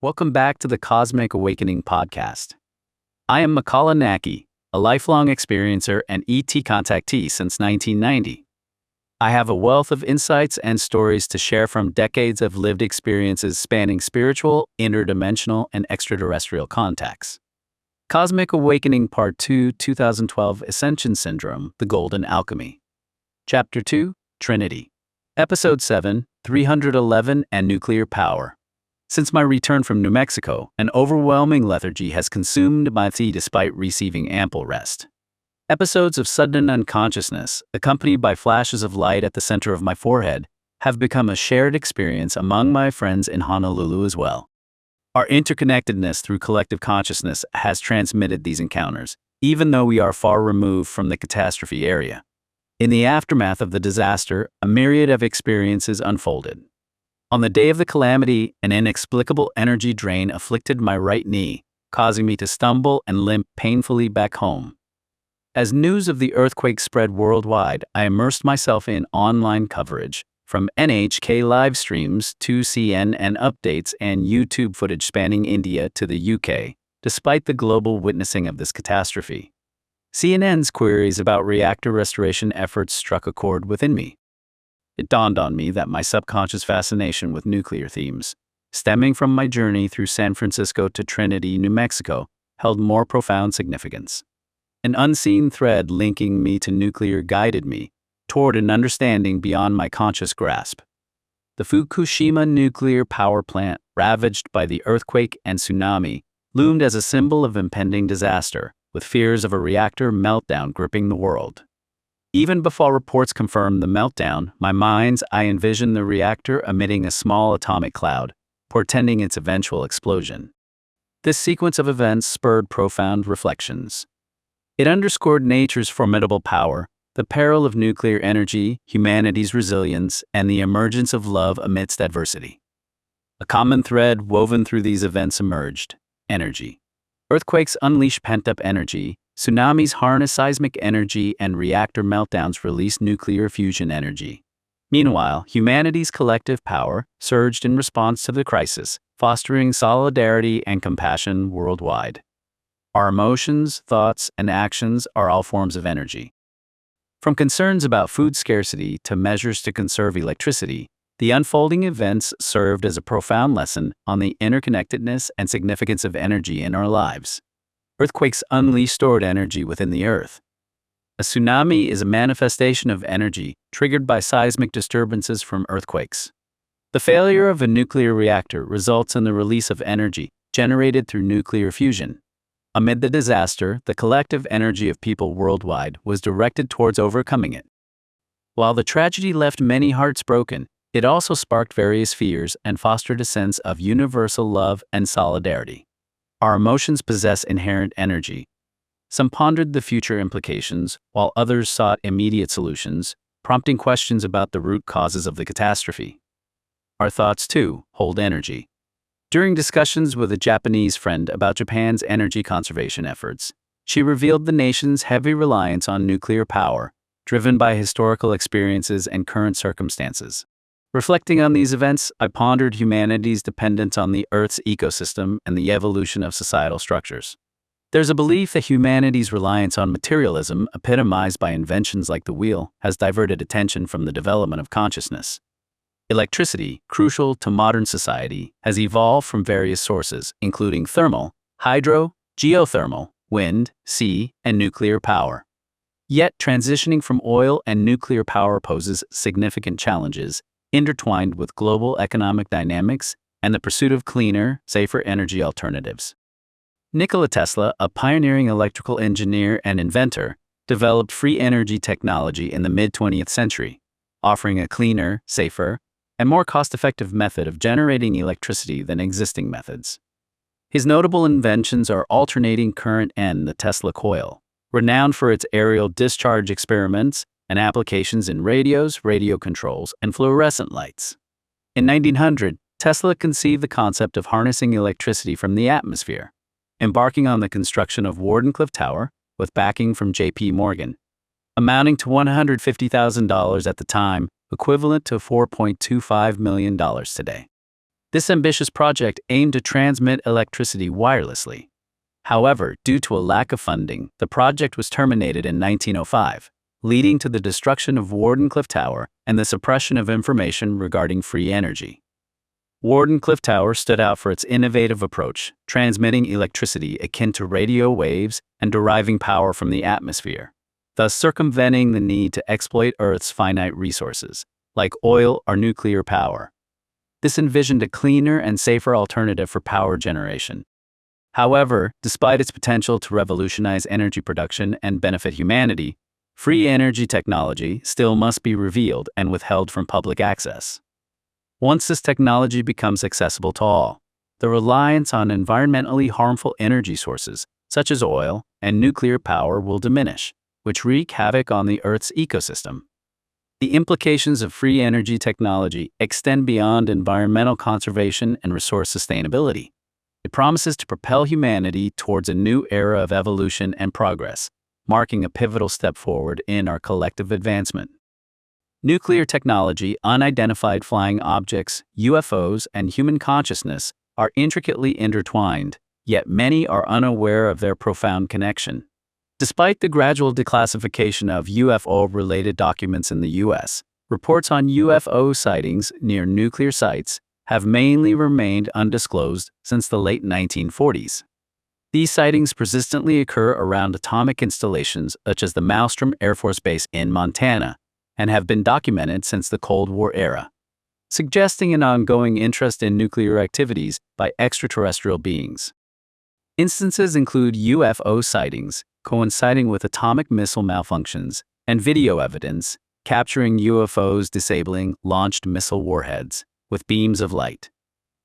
Welcome back to the Cosmic Awakening podcast. I am Makāula Nakae, a lifelong experiencer and ET contactee since 1990. I have a wealth of insights and stories to share from decades of lived experiences spanning spiritual, interdimensional, and extraterrestrial contacts. Cosmic Awakening Part 2, 2012 Ascension Syndrome, The Golden Alchemy. Chapter 2, Trinity. Episode 7, 311 and Nuclear Power. Since my return from New Mexico, an overwhelming lethargy has consumed my tea despite receiving ample rest. Episodes of sudden unconsciousness, accompanied by flashes of light at the center of my forehead, have become a shared experience among my friends in Honolulu as well. Our interconnectedness through collective consciousness has transmitted these encounters, even though we are far removed from the catastrophe area. In the aftermath of the disaster, a myriad of experiences unfolded. On the day of the calamity, an inexplicable energy drain afflicted my right knee, causing me to stumble and limp painfully back home. As news of the earthquake spread worldwide, I immersed myself in online coverage, from NHK live streams to CNN updates and YouTube footage spanning India to the UK, despite the global witnessing of this catastrophe. CNN's queries about reactor restoration efforts struck a chord within me. It dawned on me that my subconscious fascination with nuclear themes, stemming from my journey through San Francisco to Trinity, New Mexico, held more profound significance. An unseen thread linking me to nuclear guided me toward an understanding beyond my conscious grasp. The Fukushima nuclear power plant, ravaged by the earthquake and tsunami, loomed as a symbol of impending disaster, with fears of a reactor meltdown gripping the world. Even before reports confirmed the meltdown, my mind's eye envisioned the reactor emitting a small atomic cloud, portending its eventual explosion. This sequence of events spurred profound reflections. It underscored nature's formidable power, the peril of nuclear energy, humanity's resilience, and the emergence of love amidst adversity. A common thread woven through these events emerged: energy. Earthquakes unleash pent-up energy, tsunamis harness seismic energy, and reactor meltdowns release nuclear fusion energy. Meanwhile, humanity's collective power surged in response to the crisis, fostering solidarity and compassion worldwide. Our emotions, thoughts, and actions are all forms of energy. From concerns about food scarcity to measures to conserve electricity, the unfolding events served as a profound lesson on the interconnectedness and significance of energy in our lives. Earthquakes unleash stored energy within the earth. A tsunami is a manifestation of energy triggered by seismic disturbances from earthquakes. The failure of a nuclear reactor results in the release of energy generated through nuclear fusion. Amid the disaster, the collective energy of people worldwide was directed towards overcoming it. While the tragedy left many hearts broken, it also sparked various fears and fostered a sense of universal love and solidarity. Our emotions possess inherent energy. Some pondered the future implications, while others sought immediate solutions, prompting questions about the root causes of the catastrophe. Our thoughts, too, hold energy. During discussions with a Japanese friend about Japan's energy conservation efforts, she revealed the nation's heavy reliance on nuclear power, driven by historical experiences and current circumstances. Reflecting on these events, I pondered humanity's dependence on the Earth's ecosystem and the evolution of societal structures. There's a belief that humanity's reliance on materialism, epitomized by inventions like the wheel, has diverted attention from the development of consciousness. Electricity, crucial to modern society, has evolved from various sources, including thermal, hydro, geothermal, wind, sea, and nuclear power. Yet, transitioning from oil and nuclear power poses significant challenges, intertwined with global economic dynamics and the pursuit of cleaner, safer energy alternatives. Nikola Tesla, a pioneering electrical engineer and inventor, developed free energy technology in the mid-20th century, offering a cleaner, safer, and more cost-effective method of generating electricity than existing methods. His notable inventions are alternating current and the Tesla coil, renowned for its aerial discharge experiments and applications in radios, radio controls, and fluorescent lights. In 1900, Tesla conceived the concept of harnessing electricity from the atmosphere, embarking on the construction of Wardenclyffe Tower with backing from J.P. Morgan, amounting to $150,000 at the time, equivalent to $4.25 million today. This ambitious project aimed to transmit electricity wirelessly. However, due to a lack of funding, the project was terminated in 1905, leading to the destruction of Wardenclyffe Tower and the suppression of information regarding free energy. Wardenclyffe Tower stood out for its innovative approach, transmitting electricity akin to radio waves and deriving power from the atmosphere, thus circumventing the need to exploit Earth's finite resources, like oil or nuclear power. This envisioned a cleaner and safer alternative for power generation. However, despite its potential to revolutionize energy production and benefit humanity, free energy technology still must be revealed and withheld from public access. Once this technology becomes accessible to all, the reliance on environmentally harmful energy sources, such as oil and nuclear power, will diminish, which wreak havoc on the Earth's ecosystem. The implications of free energy technology extend beyond environmental conservation and resource sustainability. It promises to propel humanity towards a new era of evolution and progress, marking a pivotal step forward in our collective advancement. Nuclear technology, unidentified flying objects, UFOs, and human consciousness are intricately intertwined, yet many are unaware of their profound connection. Despite the gradual declassification of UFO-related documents in the U.S., reports on UFO sightings near nuclear sites have mainly remained undisclosed since the late 1940s. These sightings persistently occur around atomic installations such as the Malmstrom Air Force Base in Montana, and have been documented since the Cold War era, suggesting an ongoing interest in nuclear activities by extraterrestrial beings. Instances include UFO sightings coinciding with atomic missile malfunctions and video evidence capturing UFOs disabling launched missile warheads with beams of light.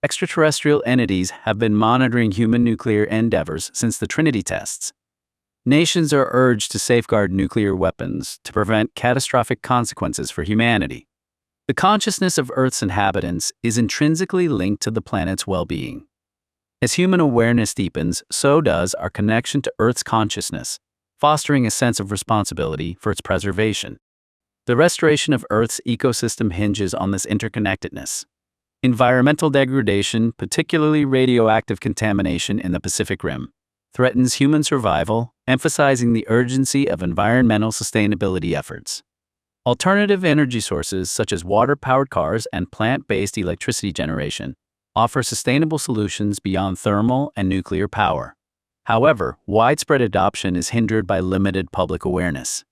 Extraterrestrial entities have been monitoring human nuclear endeavors since the Trinity tests. Nations are urged to safeguard nuclear weapons to prevent catastrophic consequences for humanity. The consciousness of Earth's inhabitants is intrinsically linked to the planet's well-being. As human awareness deepens, so does our connection to Earth's consciousness, fostering a sense of responsibility for its preservation. The restoration of Earth's ecosystem hinges on this interconnectedness. Environmental degradation, particularly radioactive contamination in the Pacific Rim, threatens human survival, emphasizing the urgency of environmental sustainability efforts. Alternative energy sources such as water-powered cars and plant-based electricity generation offer sustainable solutions beyond thermal and nuclear power. However, widespread adoption is hindered by limited public awareness.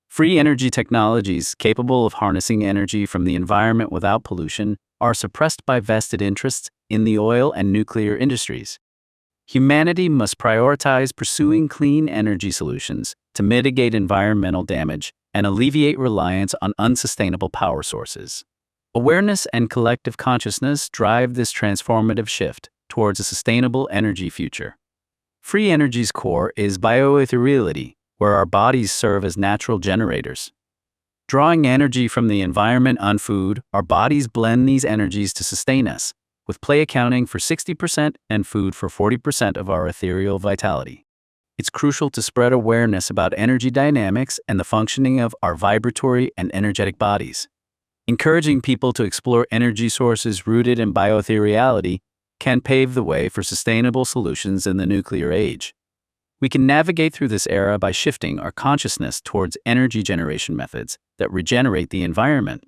Free energy technologies capable of harnessing energy from the environment without pollution are suppressed by vested interests in the oil and nuclear industries. Humanity must prioritize pursuing clean energy solutions to mitigate environmental damage and alleviate reliance on unsustainable power sources. Awareness and collective consciousness drive this transformative shift towards a sustainable energy future. Free energy's core is bio-ethereality, where our bodies serve as natural generators. Drawing energy from the environment and food, our bodies blend these energies to sustain us, with play accounting for 60% and food for 40% of our ethereal vitality. It's crucial to spread awareness about energy dynamics and the functioning of our vibratory and energetic bodies. Encouraging people to explore energy sources rooted in bioethereality can pave the way for sustainable solutions in the nuclear age. We can navigate through this era by shifting our consciousness towards energy generation methods that regenerate the environment.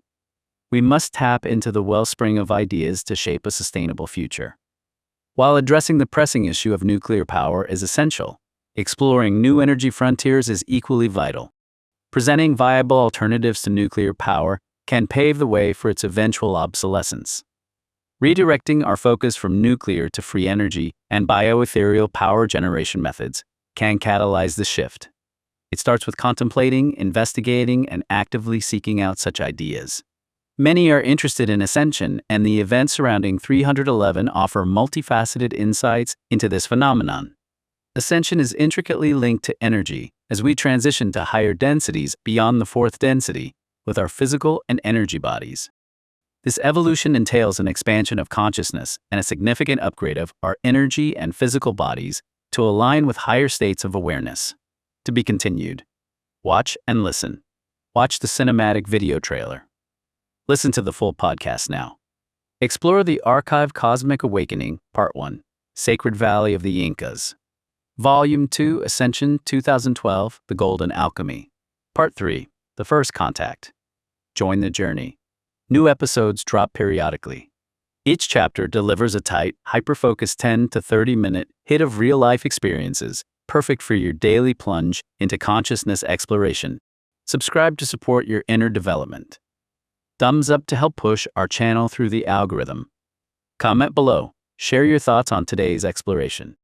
We must tap into the wellspring of ideas to shape a sustainable future. While addressing the pressing issue of nuclear power is essential, exploring new energy frontiers is equally vital. Presenting viable alternatives to nuclear power can pave the way for its eventual obsolescence. Redirecting our focus from nuclear to free energy and bioethereal power generation methods can catalyze the shift. It starts with contemplating, investigating, and actively seeking out such ideas. Many are interested in Ascension, and the events surrounding 311 offer multifaceted insights into this phenomenon. Ascension is intricately linked to energy as we transition to higher densities beyond the fourth density with our physical and energy bodies. This evolution entails an expansion of consciousness and a significant upgrade of our energy and physical bodies to align with higher states of awareness. To be continued. Watch and listen. Watch the cinematic video trailer. Listen to the full podcast now. Explore the Archive Cosmic Awakening, Part 1, Sacred Valley of the Incas. Volume 2, Ascension 2012, The Golden Alchemy. Part 3, The First Contact. Join the journey. New episodes drop periodically. Each chapter delivers a tight, hyper-focused 10 to 30-minute hit of real-life experiences, perfect for your daily plunge into consciousness exploration. Subscribe to support your inner development. Thumbs up to help push our channel through the algorithm. Comment below. Share your thoughts on today's exploration.